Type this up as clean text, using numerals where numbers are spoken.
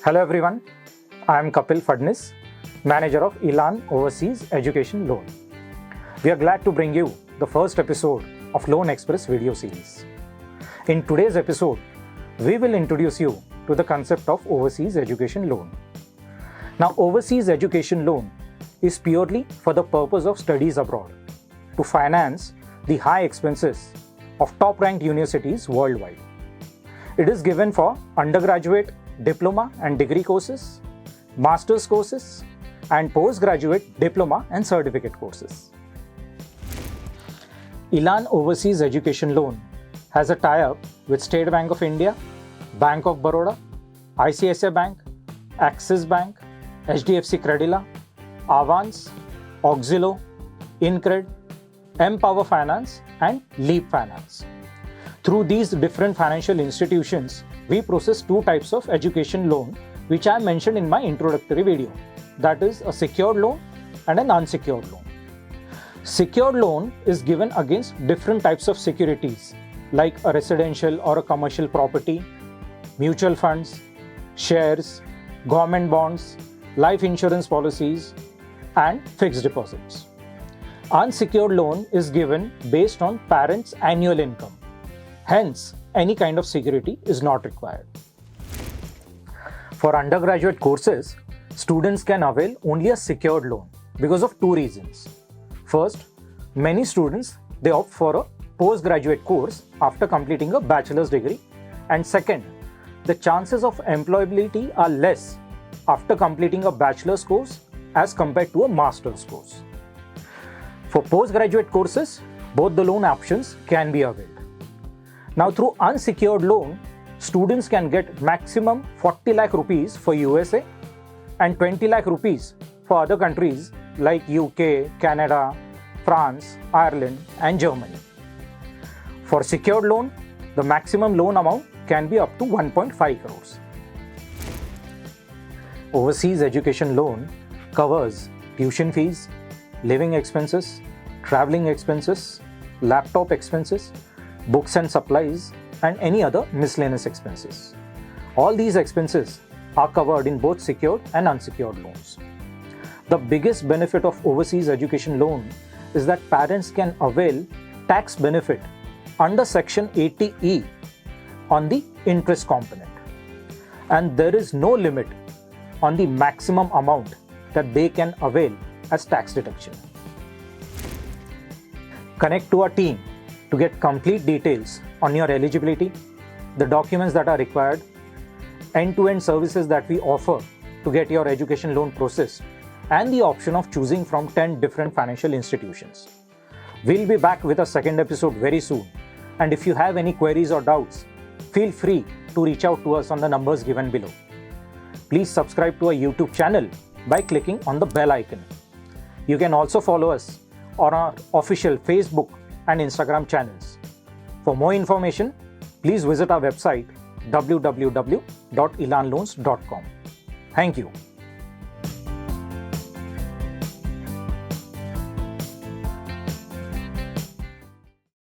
Hello everyone, I am Kapil Fadnis, manager of Elan Overseas Education Loan. We are glad to bring you the first episode of Loan Express video series. In today's episode, we will introduce you to the concept of overseas education loan. Now, overseas education loan is purely for the purpose of studies abroad, to finance the high expenses of top-ranked universities worldwide. It is given for undergraduate, diploma and degree courses, master's courses, and postgraduate diploma and certificate courses. Elan Overseas Education Loan has a tie-up with State Bank of India, Bank of Baroda, ICICI Bank, Axis Bank, HDFC Credila, Avans, Auxilo, Incred, Empower Finance, and Leap Finance. Through these different financial institutions, we process two types of education loan, which I mentioned in my introductory video. That is a secured loan and an unsecured loan. Secured loan is given against different types of securities like a residential or a commercial property, mutual funds, shares, government bonds, life insurance policies, and fixed deposits. Unsecured loan is given based on parents' annual income. Hence, any kind of security is not required. For undergraduate courses, students can avail only a secured loan because of two reasons. First, many students they opt for a postgraduate course after completing a bachelor's degree. And second, the chances of employability are less after completing a bachelor's course as compared to a master's course. For postgraduate courses, both the loan options can be availed. Now, through unsecured loan, students can get maximum 40 lakh rupees for USA and 20 lakh rupees for other countries like UK, Canada, France, Ireland, and Germany. For secured loan, the maximum loan amount can be up to 1.5 crores. Overseas education loan covers tuition fees, living expenses, traveling expenses, laptop expenses, books and supplies, and any other miscellaneous expenses. All these expenses are covered in both secured and unsecured loans. The biggest benefit of overseas education loan is that parents can avail tax benefit under Section 80E on the interest component. And there is no limit on the maximum amount that they can avail as tax deduction. Connect to our team to get complete details on your eligibility, the documents that are required, end-to-end services that we offer to get your education loan processed, and the option of choosing from 10 different financial institutions. We'll be back with a second episode very soon. And if you have any queries or doubts, feel free to reach out to us on the numbers given below. Please subscribe to our YouTube channel by clicking on the bell icon. You can also follow us on our official Facebook and Instagram channels. For more information, please visit our website www.elanloans.com. Thank you.